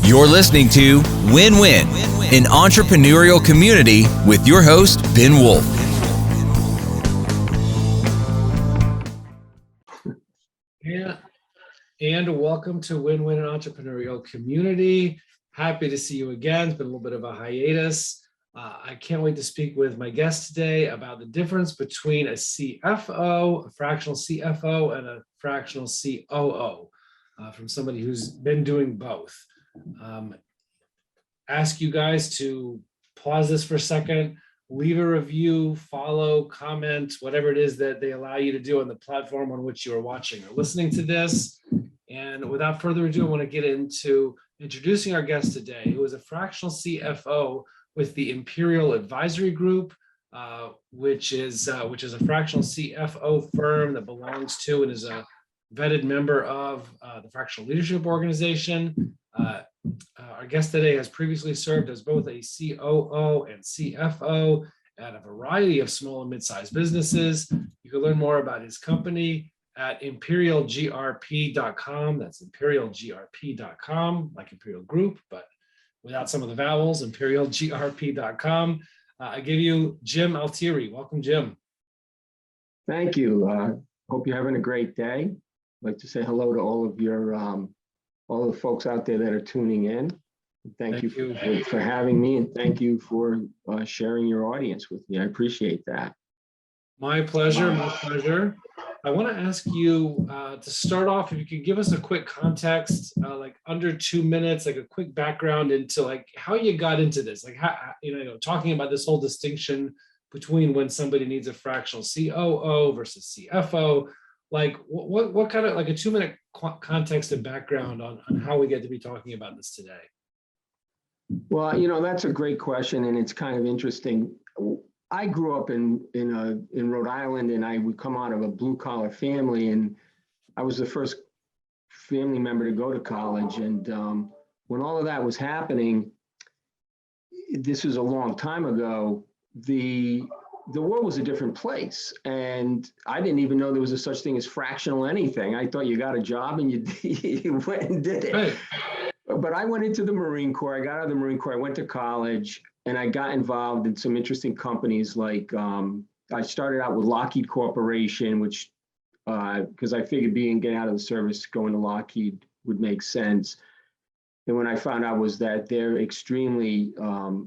You're listening to Win-Win, an entrepreneurial community with your host, Ben Wolf. And welcome to Win-Win, an entrepreneurial community. Happy to see you again. It's been a little bit of a hiatus. I can't wait to speak with my guest today about the difference between a CFO, a fractional CFO, and a fractional COO, from somebody who's been doing both. Ask you guys to pause this for a second, leave a review, follow, comment, whatever it is that they allow you to do on the platform on which you are watching or listening to this. And without further ado, I want to get into introducing our guest today, who is a fractional CFO with the Imperial Advisory Group, which is a fractional CFO firm that belongs to and is a vetted member of the Fractional Leadership Organization. Our guest today has previously served as both a COO and CFO at a variety of small and mid-sized businesses. You can learn more about his company at imperialgrp.com. That's imperialgrp.com, like Imperial Group, but without some of the vowels, imperialgrp.com. I give you Jim Altieri. Welcome, Jim. Thank you. Hope you're having a great day. I'd like to say hello to all of your all the folks out there that are tuning in. Thank you for having me, and thank you for sharing your audience with me. I appreciate that. My pleasure. My pleasure. I want to ask you to start off, if you could give us a quick context, like under 2 minutes, like a quick background into like how you got into this, like how, talking about this whole distinction between when somebody needs a fractional COO versus CFO. Like what kind of, like a 2 minute context and background on how we get to be talking about this today? Well, that's a great question, and it's kind of interesting. I grew up in Rhode Island, and I would come out of a blue collar family, and I was the first family member to go to college. And when all of that was happening, this was a long time ago, the world was a different place, and I didn't even know there was a such thing as fractional anything. I thought you got a job and you went and did it. Right. But I went into the Marine Corps. I got out of the Marine Corps. I went to college, and I got involved in some interesting companies. Like I started out with Lockheed Corporation, which because I figured getting out of the service, going to Lockheed would make sense. And when I found out was that they're extremely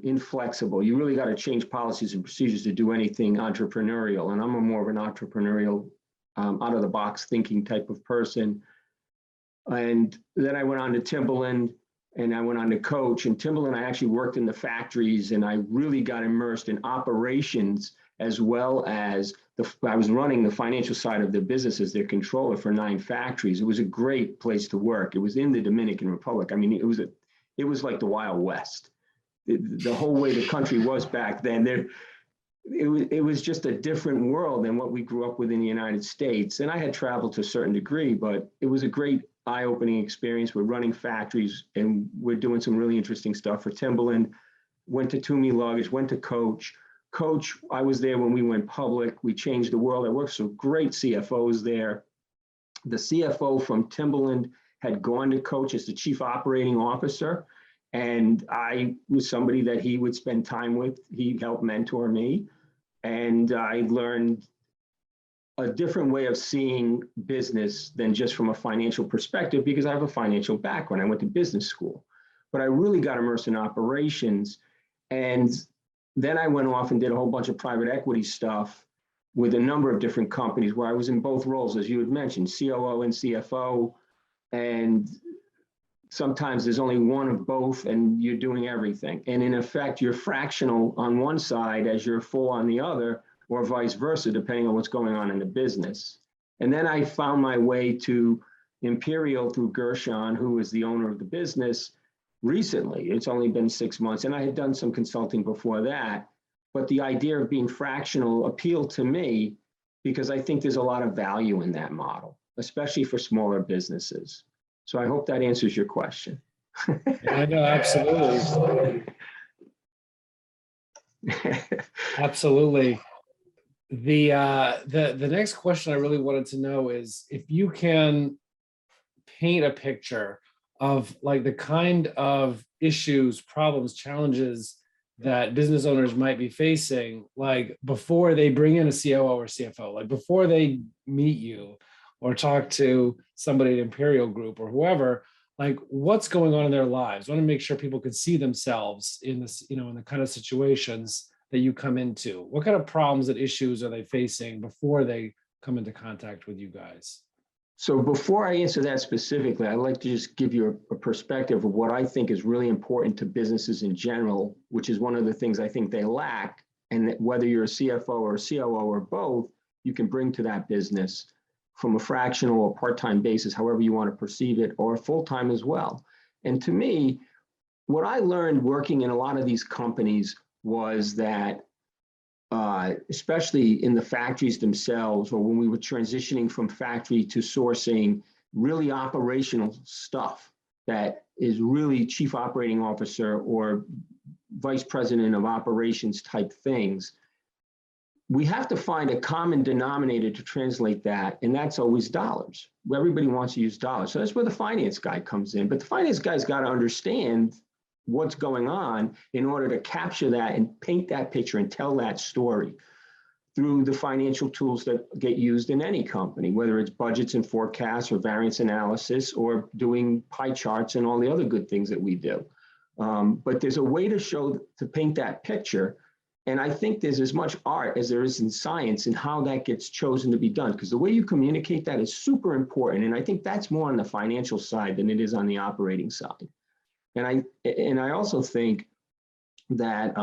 inflexible. You really got to change policies and procedures to do anything entrepreneurial. And I'm more of an entrepreneurial, out of the box thinking type of person. And then I went on to Timberland, and I went on to Coach. And Timberland, I actually worked in the factories, and I really got immersed in operations, as well as I was running the financial side of the business as their controller for 9 factories. It was a great place to work. It was in the Dominican Republic. I mean, it was like the Wild West. The whole way the country was back then, it was just a different world than what we grew up with in the United States. And I had traveled to a certain degree, but it was a great eye-opening experience. We're running factories, and we're doing some really interesting stuff for Timberland. Went to Toomey Luggage, went to Coach. Coach, I was there when we went public. We changed the world. I worked with some great CFOs there. The CFO from Timberland had gone to Coach as the chief operating officer, and I was somebody that he would spend time with. He helped mentor me, and I learned a different way of seeing business than just from a financial perspective, because I have a financial background. I went to business school, but I really got immersed in operations. And then I went off and did a whole bunch of private equity stuff with a number of different companies where I was in both roles, as you had mentioned, COO and CFO. And sometimes there's only one of both, and you're doing everything. And in effect, you're fractional on one side as you're full on the other, or vice versa, depending on what's going on in the business. And then I found my way to Imperial through Gershon, who is the owner of the business, recently. It's only been 6 months, and I had done some consulting before that. But the idea of being fractional appealed to me because I think there's a lot of value in that model, especially for smaller businesses. So I hope that answers your question. I know, absolutely. Absolutely. The next question I really wanted to know is if you can paint a picture of like the kind of issues, problems, challenges that business owners might be facing, like before they bring in a COO or CFO, like before they meet you or talk to somebody at Imperial Group or whoever, like what's going on in their lives. I want to make sure people can see themselves in this, you know, in the kind of situations that you come into. What kind of problems and issues are they facing before they come into contact with you guys? So before I answer that specifically, I'd like to just give you a perspective of what I think is really important to businesses in general, which is one of the things I think they lack. And that whether you're a CFO or a COO or both, you can bring to that business from a fractional or part-time basis, however you want to perceive it, or full-time as well. And to me, what I learned working in a lot of these companies was that especially in the factories themselves, or when we were transitioning from factory to sourcing really operational stuff that is really chief operating officer or vice president of operations type things, we have to find a common denominator to translate that, and that's always dollars. Everybody wants to use dollars. So that's where the finance guy comes in. But the finance guy's got to understand what's going on in order to capture that and paint that picture and tell that story through the financial tools that get used in any company, whether it's budgets and forecasts or variance analysis or doing pie charts and all the other good things that we do. But there's a way to paint that picture. And I think there's as much art as there is in science in how that gets chosen to be done, because the way you communicate that is super important. And I think that's more on the financial side than it is on the operating side. And I also think that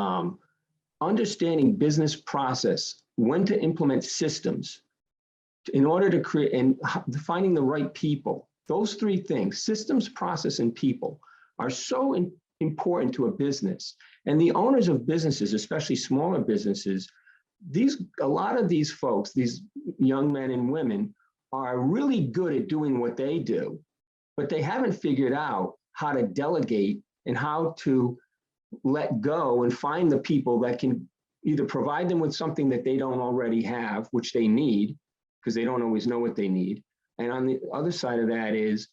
understanding business process, when to implement systems in order to create, and finding the right people, those three things, systems, process, and people, are so important to a business. And the owners of businesses, especially smaller businesses, a lot of these folks, these young men and women, are really good at doing what they do, but they haven't figured out how to delegate and how to let go and find the people that can either provide them with something that they don't already have, which they need, because they don't always know what they need. And on the other side of that is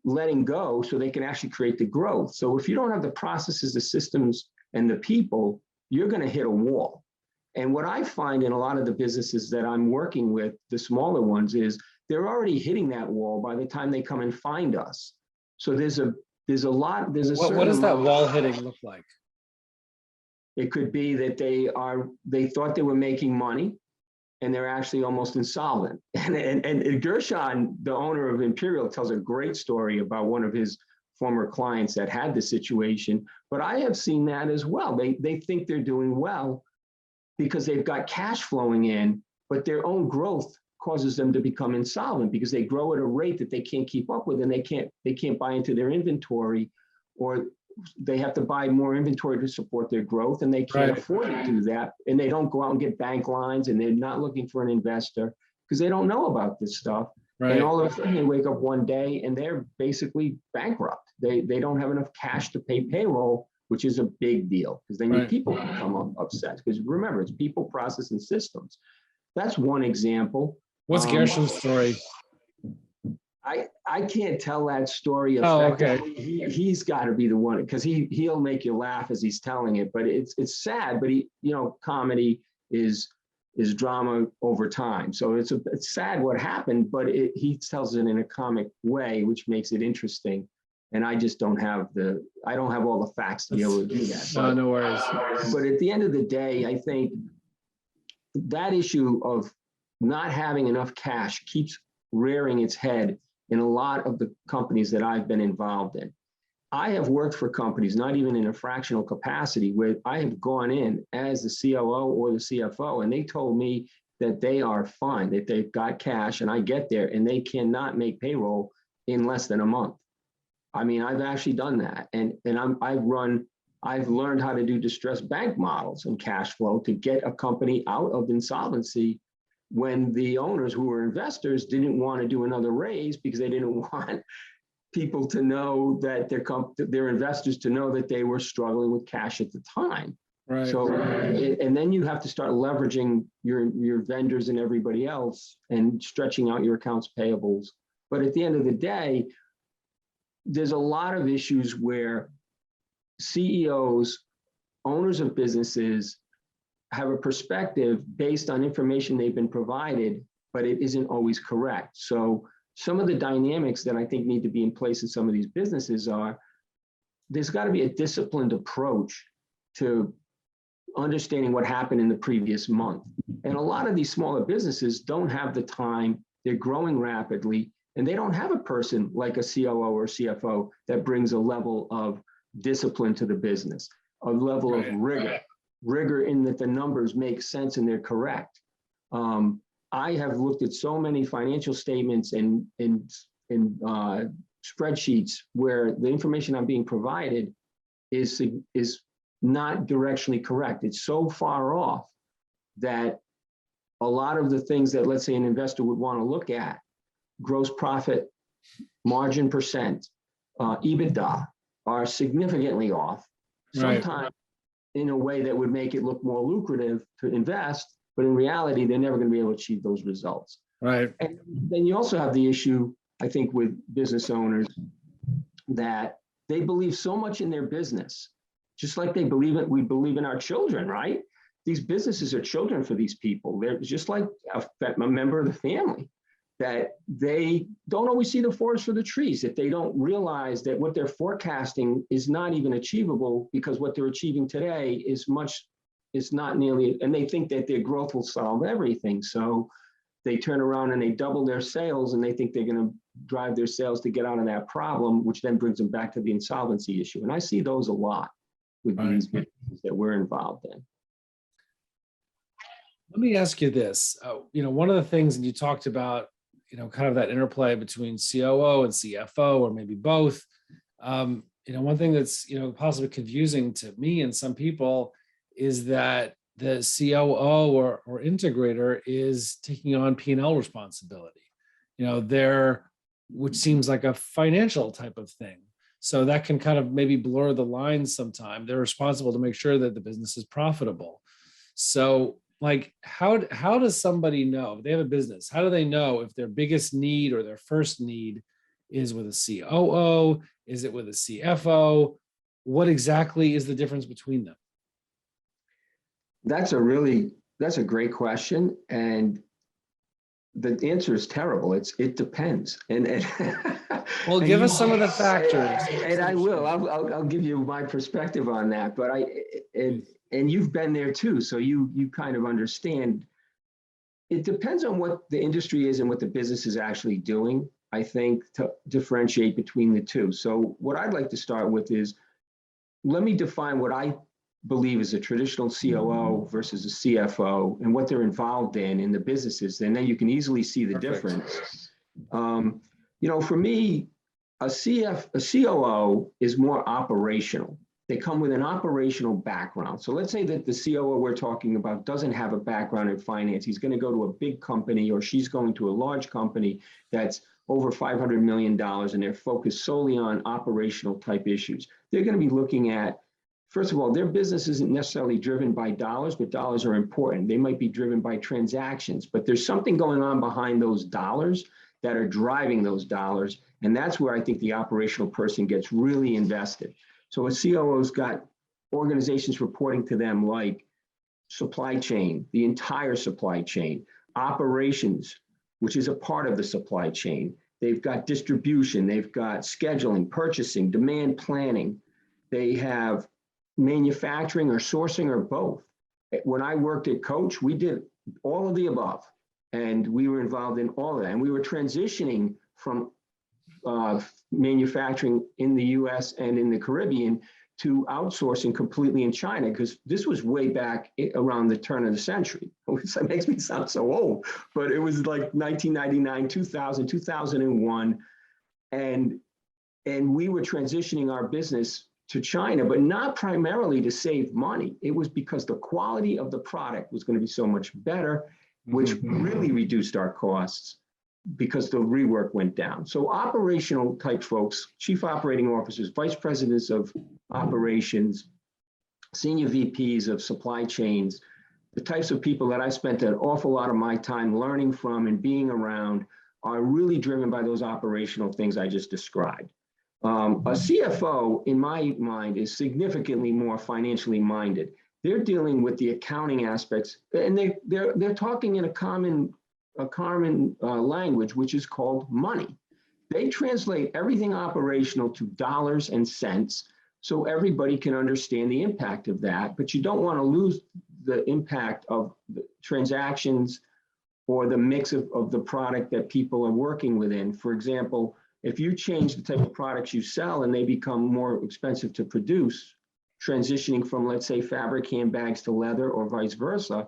letting go so they can actually create the growth. So if you don't have the processes, the systems, and the people, you're going to hit a wall. And what I find in a lot of the businesses that I'm working with, the smaller ones, is they're already hitting that wall by the time they come and find us. So what does that wall hitting look like? It could be that they thought they were making money and they're actually almost insolvent. And Gershon, the owner of Imperial, tells a great story about one of his former clients that had this situation. But I have seen that as well. They think they're doing well because they've got cash flowing in, but their own growth causes them to become insolvent because they grow at a rate that they can't keep up with, and they can't buy into their inventory, or they have to buy more inventory to support their growth, and they can't afford to do that. And they don't go out and get bank lines, and they're not looking for an investor because they don't know about this stuff. Right. And all of a sudden they wake up one day and they're basically bankrupt. They don't have enough cash to pay payroll, which is a big deal because then your people become upset. Because remember, it's people, process, and systems. That's one example. What's Gershon's story? I can't tell that story effectively. Oh, okay. He's got to be the one, because he'll make you laugh as he's telling it. But it's sad. But comedy is drama over time. So it's sad what happened, but he tells it in a comic way, which makes it interesting. And I just don't have all the facts to be able to do that. No worries. But at the end of the day, I think that issue of not having enough cash keeps rearing its head in a lot of the companies that I've been involved in. I have worked for companies, not even in a fractional capacity, where I have gone in as the COO or the CFO, and they told me that they are fine, that they've got cash, and I get there and they cannot make payroll in less than a month. I mean, I've actually done that. And I've learned how to do distressed bank models and cash flow to get a company out of insolvency when the owners who were investors didn't want to do another raise because they didn't want people to know that their investors to know that they were struggling with cash at the time. Right. So, and then you have to start leveraging your vendors and everybody else and stretching out your accounts payables. But at the end of the day, there's a lot of issues where CEOs, owners of businesses, have a perspective based on information they've been provided, but it isn't always correct. So some of the dynamics that I think need to be in place in some of these businesses are, there's got to be a disciplined approach to understanding what happened in the previous month. And a lot of these smaller businesses don't have the time, they're growing rapidly, and they don't have a person like a COO or CFO that brings a level of discipline to the business, a level of rigor in that the numbers make sense and they're correct. I have looked at so many financial statements and spreadsheets where the information I'm being provided is not directionally correct. It's so far off that a lot of the things that, let's say, an investor would want to look at, gross profit, margin percent, EBITDA, are significantly off. Sometimes in a way that would make it look more lucrative to invest, but in reality, they're never going to be able to achieve those results. Right. And then you also have the issue, I think, with business owners that they believe so much in their business, just like we believe in our children, right? These businesses are children for these people. They're just like a member of the family, that they don't always see the forest for the trees, that they don't realize that what they're forecasting is not even achievable because what they're achieving today is not nearly, and they think that their growth will solve everything. So they turn around and they double their sales and they think they're going to drive their sales to get out of that problem, which then brings them back to the insolvency issue. And I see those a lot with these businesses that we're involved in. Let me ask you this. One of the things, and you talked about, kind of that interplay between COO and CFO, or maybe both. One thing that's, possibly confusing to me and some people is that the COO or integrator is taking on P&L responsibility, which seems like a financial type of thing. So that can kind of maybe blur the lines sometime. They're responsible to make sure that the business is profitable. So like, how does somebody know if they have a business? How do they know if their biggest need or their first need is with a COO? Is it with a CFO? What exactly is the difference between them? That's a great question. And the answer is terrible. It depends. And well, give us some of the factors. And I will. I'll give you my perspective on that. But and you've been there too, so you kind of understand. It depends on what the industry is and what the business is actually doing, I think, to differentiate between the two. So what I'd like to start with is, let me define what I believe is a traditional COO versus a CFO and what they're involved in the businesses, and then you can easily see the difference. For me, a COO is more operational. They come with an operational background. So let's say that the COO we're talking about doesn't have a background in finance. He's going to go to a big company, or she's going to a large company that's over $500 million, and they're focused solely on operational type issues. They're going to be looking at, first of all, their business isn't necessarily driven by dollars, but dollars are important. They might be driven by transactions, but there's something going on behind those dollars that are driving those dollars. And that's where I think the operational person gets really invested. So a COO's got organizations reporting to them like supply chain, the entire supply chain, operations, which is a part of the supply chain. They've got distribution, they've got scheduling, purchasing, demand planning. They have manufacturing or sourcing or both. When I worked at Coach, we did all of the above, and we were involved in all of that. And we were transitioning from manufacturing in the US and in the Caribbean to outsourcing completely in China, because this was way back around the turn of the century. That makes me sound so old, but it was like 1999, 2000, 2001. And we were transitioning our business to China, but not primarily to save money. It was because the quality of the product was going to be so much better, which really reduced our costs because the rework went down. So operational type folks, chief operating officers, vice presidents of operations, senior VPs of supply chains, the types of people that I spent an awful lot of my time learning from and being around are really driven by those operational things I just described. A CFO, in my mind, is significantly more financially minded. They're dealing with the accounting aspects, and they're talking in a common language, which is called money. They translate everything operational to dollars and cents, so everybody can understand the impact of that. But you don't want to lose the impact of the transactions or the mix of the product that people are working within. For example, if you change the type of products you sell and they become more expensive to produce, transitioning from, let's say, fabric handbags to leather or vice versa,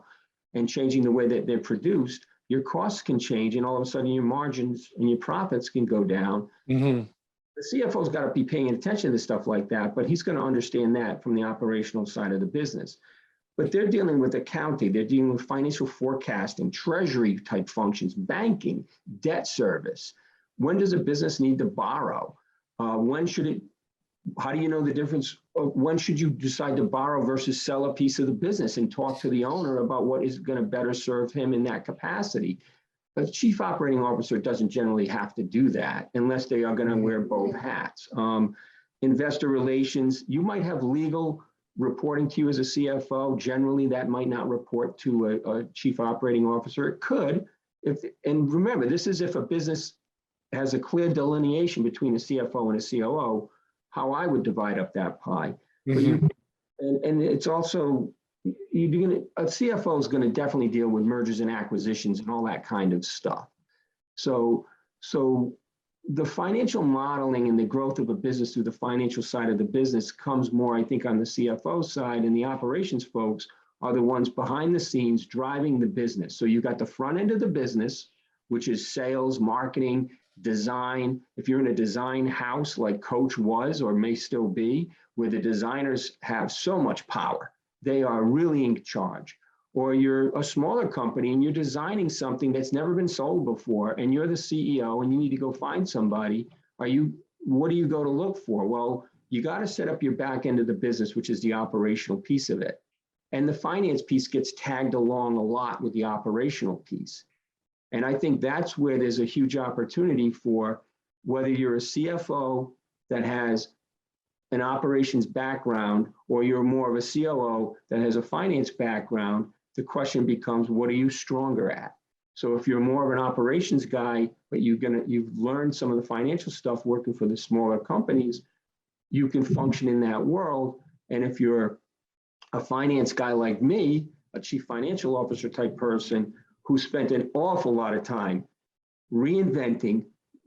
and changing the way that they're produced, your costs can change, and all of a sudden your margins and your profits can go down. Mm-hmm. The CFO's got to be paying attention to stuff like that, but he's going to understand that from the operational side of the business. But they're dealing with accounting, they're dealing with financial forecasting, treasury type functions, banking, debt service. When does a business need to borrow? When should it, how do you know the difference? When should you decide to borrow versus sell a piece of the business and talk to the owner about what is going to better serve him in that capacity? A chief operating officer doesn't generally have to do that unless they are going to wear both hats. Investor relations, you might have legal reporting to you as a CFO. Generally, that might not report to a chief operating officer. It could, and remember, this is if a business has a clear delineation between a CFO and a COO, how I would divide up that pie. Mm-hmm. But and it's also, a CFO is going to definitely deal with mergers and acquisitions and all that kind of stuff. So the financial modeling and the growth of a business through the financial side of the business comes more, I think, on the CFO side, and the operations folks are the ones behind the scenes driving the business. So you've got the front end of the business, which is sales, marketing, design. If you're in a design house like Coach was or may still be, where the designers have so much power, they are really in charge. Or you're a smaller company and you're designing something that's never been sold before, and you're the CEO and you need to go find somebody. What do you go to look for? Well, you got to set up your back end of the business, which is the operational piece of it. And the finance piece gets tagged along a lot with the operational piece. And I think that's where there's a huge opportunity for, whether you're a CFO that has an operations background or you're more of a COO that has a finance background, the question becomes, what are you stronger at? So if you're more of an operations guy, but you've learned some of the financial stuff working for the smaller companies, you can function in that world. And if you're a finance guy like me, a chief financial officer type person who spent an awful lot of time reinventing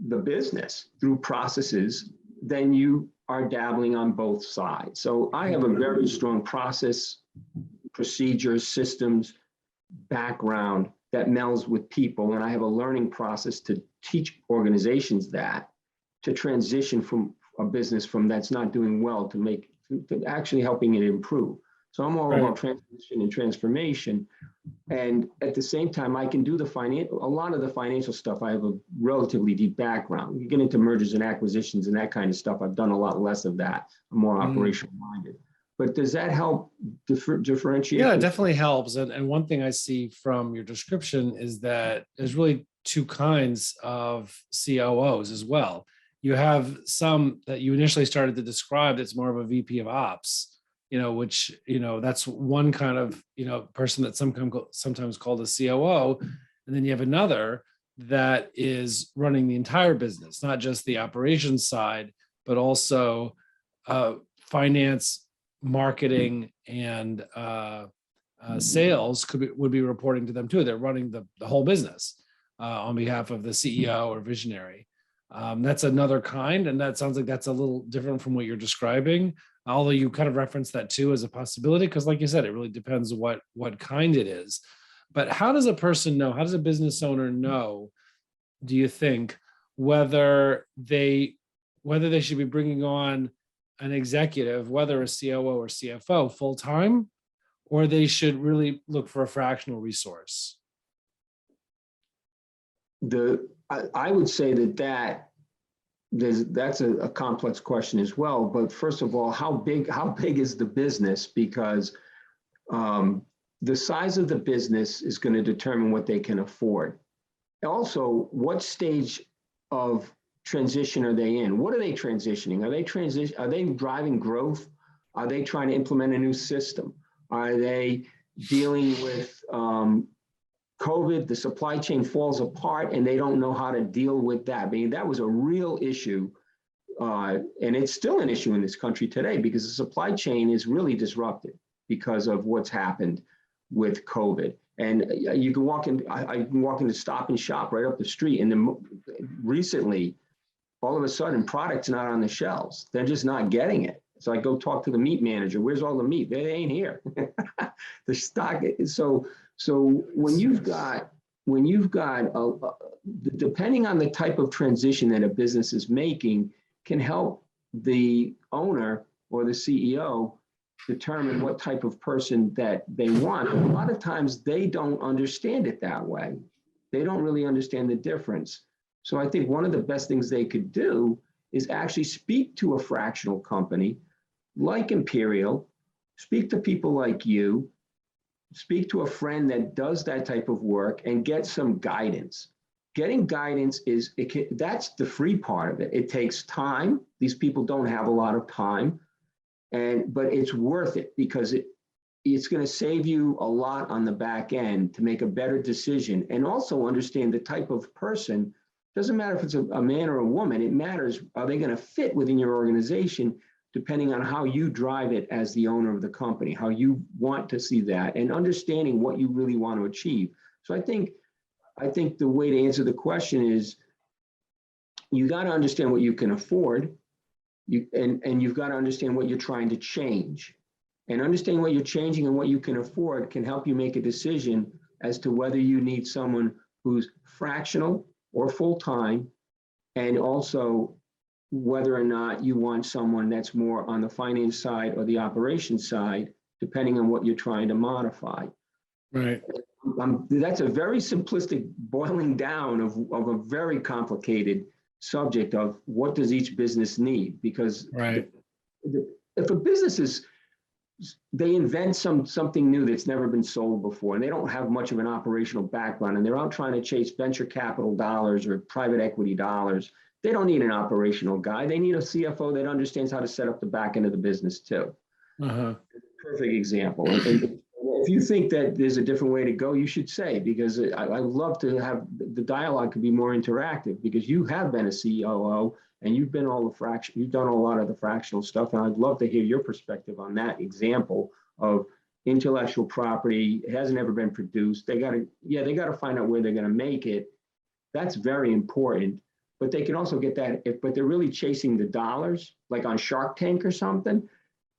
the business through processes, then you are dabbling on both sides. So I have a very strong process, procedures, systems background that melds with people. And I have a learning process to teach organizations that, to transition from a business from that's not doing well to actually helping it improve. So I'm all about transition and transformation. And at the same time, I can do a lot of the financial stuff. I have a relatively deep background. You get into mergers and acquisitions and that kind of stuff. I've done a lot less of that. I'm more operational minded. But does that help differentiate? Yeah, it definitely helps. And one thing I see from your description is that there's really two kinds of COOs as well. You have some that you initially started to describe that's more of a VP of ops, which, that's one kind of, person that sometimes called a COO. And then you have another that is running the entire business, not just the operations side, but also finance, marketing, and sales would be reporting to them too. They're running the whole business on behalf of the CEO or visionary. That's another kind, and that sounds like that's a little different from what you're describing. Although you kind of referenced that too as a possibility, because like you said, it really depends what kind it is. But how does a person know, how does a business owner know, do you think, whether they should be bringing on an executive, whether a COO or CFO full-time, or they should really look for a fractional resource? I would say that's a complex question as well. But first of all, how big is the business? Because the size of the business is going to determine what they can afford. Also, what stage of transition are they in? What are they transitioning? Are they driving growth? Are they trying to implement a new system? Are they dealing with COVID? The supply chain falls apart and they don't know how to deal with that. I mean, that was a real issue. And it's still an issue in this country today because the supply chain is really disrupted because of what's happened with COVID. And you can walk in, I can walk into Stop and Shop right up the street, and then recently, all of a sudden, product's not on the shelves. They're just not getting it. So I go talk to the meat manager. Where's all the meat? They ain't here. The stock. So when you've got depending on the type of transition that a business is making, can help the owner or the CEO determine what type of person that they want. But a lot of times they don't understand it that way. They don't really understand the difference. So I think one of the best things they could do is actually speak to a fractional company like Imperial, speak to people like you, speak to a friend that does that type of work and get some guidance. Getting guidance that's the free part of it. It takes time. These people don't have a lot of time, but it's worth it because it's going to save you a lot on the back end to make a better decision and also understand the type of person. Doesn't matter if it's a man or a woman. It matters, are they going to fit within your organization, depending on how you drive it as the owner of the company, how you want to see that, and understanding what you really want to achieve. So I think the way to answer the question is you got to understand what you can afford, and you've got to understand what you're trying to change. And understanding what you're changing and what you can afford can help you make a decision as to whether you need someone who's fractional or full-time, and also whether or not you want someone that's more on the finance side or the operations side, depending on what you're trying to modify. Right. That's a very simplistic boiling down of a very complicated subject of what does each business need? Because right. If a business they invent something new that's never been sold before, and they don't have much of an operational background, and they're out trying to chase venture capital dollars or private equity dollars, they don't need an operational guy. They need a CFO that understands how to set up the back end of the business too. Uh-huh. Perfect example. And if you think that there's a different way to go, you should say, because I love to have the dialogue could be more interactive, because you have been a COO and you've been you've done a lot of the fractional stuff. And I'd love to hear your perspective on that example of intellectual property. It hasn't ever been produced. They got to find out where they're going to make it. That's very important. But they can also get that, but they're really chasing the dollars, like on Shark Tank or something,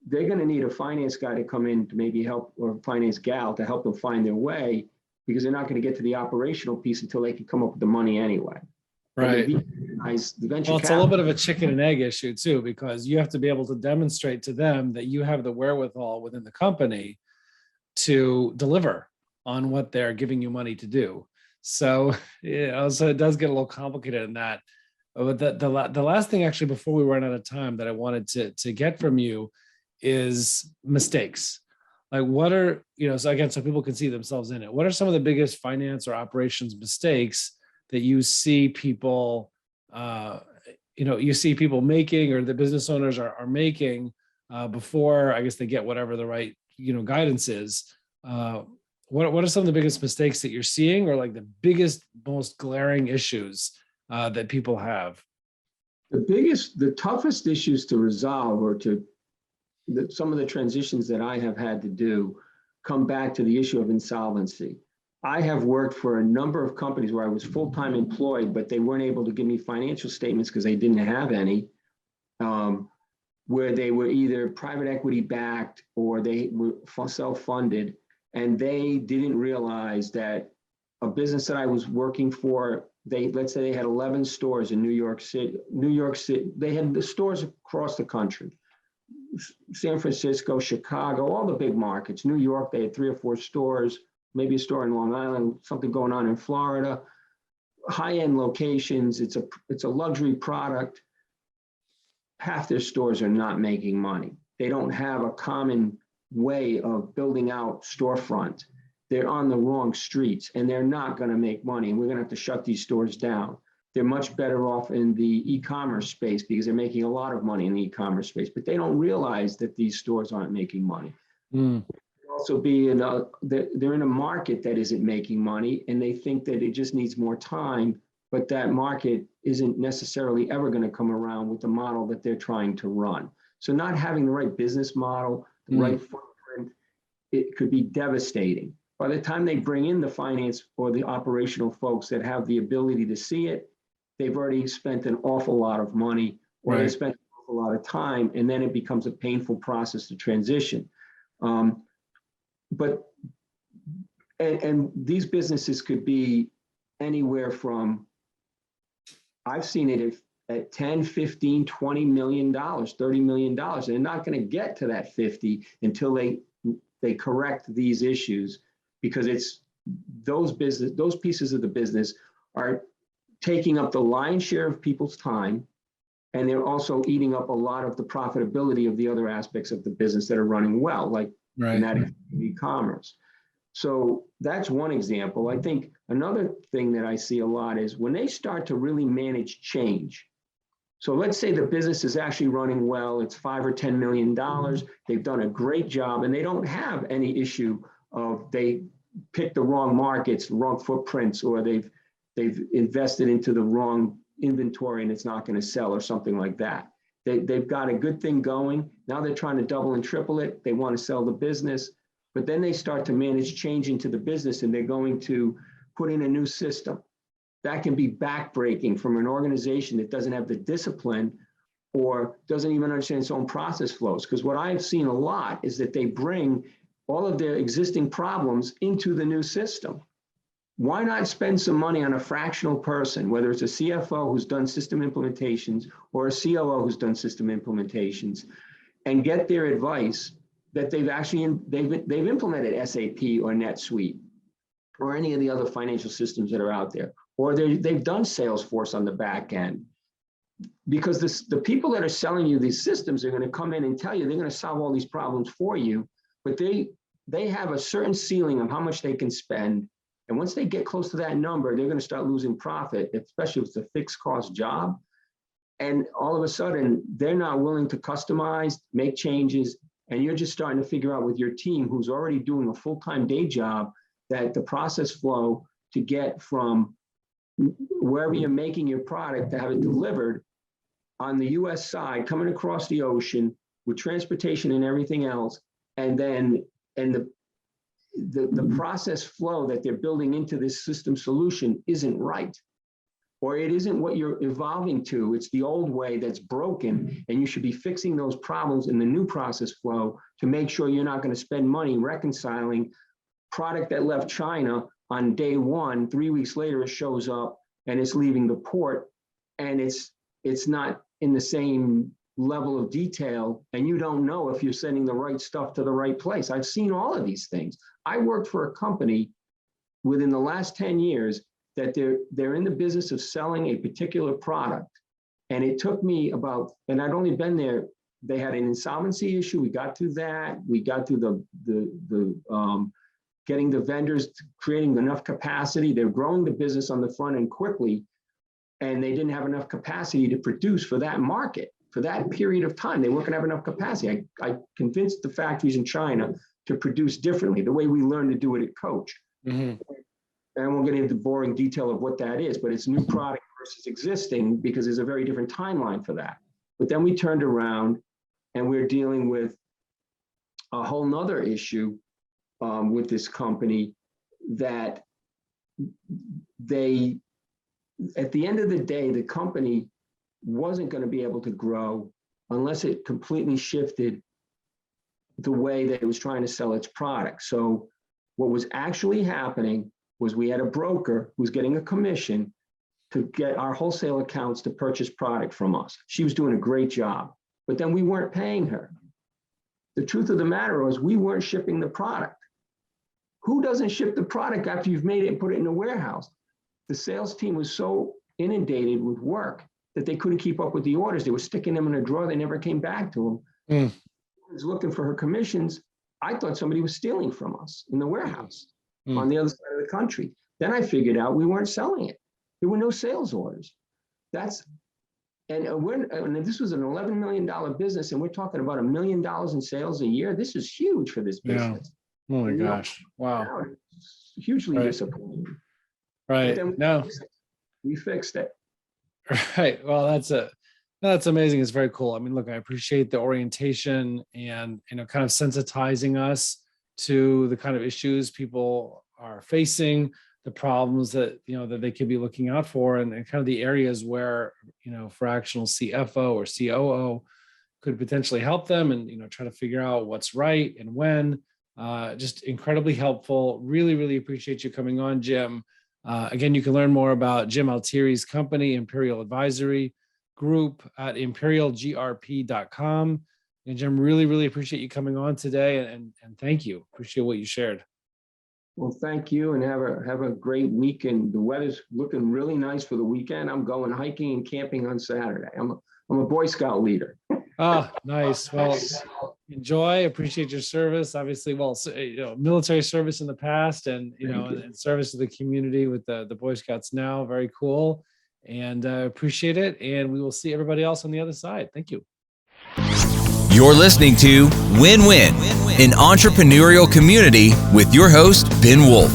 they're going to need a finance guy to come in to maybe help, or finance gal to help them find their way, because they're not going to get to the operational piece until they can come up with the money anyway. Right. Well, it's a little bit of a chicken and egg issue too, because you have to be able to demonstrate to them that you have the wherewithal within the company to deliver on what they're giving you money to do. So, so it does get a little complicated in that. But the last thing, actually, before we run out of time, that I wanted to get from you is mistakes. Like, what are, so again, so people can see themselves in it. What are some of the biggest finance or operations mistakes that you see people, making, or the business owners are making before, I guess, they get whatever the right, guidance is? What are some of the biggest mistakes that you're seeing, or like the biggest, most glaring issues that people have? The toughest issues to resolve, or some of the transitions that I have had to do, come back to the issue of insolvency. I have worked for a number of companies where I was full-time employed, but they weren't able to give me financial statements because they didn't have any, where they were either private equity backed or they were self-funded. And they didn't realize that a business that I was working for, let's say they had 11 stores in New York City, they had the stores across the country, San Francisco, Chicago, all the big markets. New York, they had 3 or 4 stores, maybe a store in Long Island, something going on in Florida, high-end locations. It's a luxury product. Half their stores are not making money. They don't have a common way of building out storefront. They're on the wrong streets and they're not going to make money. And we're going to have to shut these stores down. they're much better off in the e-commerce space because they're making a lot of money in the e-commerce space, but they don't realize that these stores aren't making money. Also they're in a market that isn't making money, and they think that it just needs more time, but that market isn't necessarily ever going to come around with the model that they're trying to run. So not having the right business model, the right footprint, it could be devastating. By the time they bring in the finance or the operational folks that have the ability to see it, they've already spent an awful lot of money, or they spent an awful lot of time, and then it becomes a painful process to transition. But these businesses could be anywhere from, I've seen it at 10, 15, $20 million, $30 million. They're not going to get to that 50 until they correct these issues, because it's those pieces of the business are taking up the lion's share of people's time, and they're also eating up a lot of the profitability of the other aspects of the business that are running well, like e-commerce. So that's one example. I think another thing that I see a lot is when they start to really manage change. So let's say the business is actually running well, it's $5 or $10 million, they've done a great job, and they don't have any issue of they picked the wrong markets, the wrong footprints, or they've invested into the wrong inventory and it's not going to sell or something like that. They've got a good thing going. Now they're trying to double and triple it. They want to sell the business, but then they start to manage change into the business, and they're going to put in a new system. That can be backbreaking from an organization that doesn't have the discipline or doesn't even understand its own process flows. Because what I've seen a lot is that they bring all of their existing problems into the new system. Why not spend some money on a fractional person, whether it's a CFO who's done system implementations or a COO who's done system implementations, and get their advice that they've implemented SAP or NetSuite or any of the other financial systems that are out there, or they've done Salesforce on the back end. Because the people that are selling you these systems are going to come in and tell you they're going to solve all these problems for you, but they have a certain ceiling on how much they can spend. And once they get close to that number, they're going to start losing profit, especially if it's a fixed cost job. And all of a sudden, they're not willing to customize, make changes. And you're just starting to figure out with your team, who's already doing a full-time day job, that the process flow to get from wherever you're making your product to have it delivered on the US side, coming across the ocean with transportation and everything else, and the process flow that they're building into this system solution isn't right, or it isn't what you're evolving to. It's the old way that's broken, and you should be fixing those problems in the new process flow to make sure you're not going to spend money reconciling product that left China on day one. 3 weeks later, it shows up and it's leaving the port, and it's not in the same level of detail, and you don't know if you're sending the right stuff to the right place. I've seen all of these things. I worked for a company within the last 10 years that they're in the business of selling a particular product. And it took me and I'd only been there, they had an insolvency issue. We got through that. We got through the getting the vendors, creating enough capacity. They're growing the business on the front end quickly, and they didn't have enough capacity to produce for that market. For that period of time, they weren't going to have enough capacity. I convinced the factories in China to produce differently, the way we learned to do it at Coach. And I won't get into the boring detail of what that is, but it's new product versus existing, because there's a very different timeline for that. But then we turned around and we're dealing with a whole nother issue with this company, that at the end of the day, the company wasn't going to be able to grow unless it completely shifted the way that it was trying to sell its product. So what was actually happening was we had a broker who was getting a commission to get our wholesale accounts to purchase product from us. She was doing a great job, but then we weren't paying her. The truth of the matter was we weren't shipping the product. Who doesn't ship the product after you've made it and put it in a warehouse? The sales team was so inundated with work that they couldn't keep up with the orders. They were sticking them in a drawer. They never came back to them. I was looking for her commissions. I thought somebody was stealing from us in the warehouse on the other side of the country. Then I figured out we weren't selling it. There were no sales orders. And this was an $11 million business, and we're talking about $1 million in sales a year. This is huge for this business. Yeah. Oh my gosh. Wow. Hugely disappointing. Right. We fixed it. Right. Well, that's amazing. It's very cool. I mean, look, I appreciate the orientation and, kind of sensitizing us to the kind of issues people are facing, the problems that, that they could be looking out for, and kind of the areas where, fractional CFO or COO could potentially help them and, try to figure out what's right and when. Just incredibly helpful. Really, really appreciate you coming on, Jim. Again, you can learn more about Jim Altieri's company, Imperial Advisory Group, at imperialgrp.com. And Jim, really, really appreciate you coming on today, and thank you. Appreciate what you shared. Well, thank you, and have a great weekend. The weather's looking really nice for the weekend. I'm going hiking and camping on Saturday. I'm a Boy Scout leader. Oh, nice. Well, enjoy. Appreciate your service. Obviously, military service in the past, and and service to the community with the Boy Scouts now. Very cool, and appreciate it. And we will see everybody else on the other side. Thank you. You're listening to Win-Win, an entrepreneurial community with your host, Ben Wolf.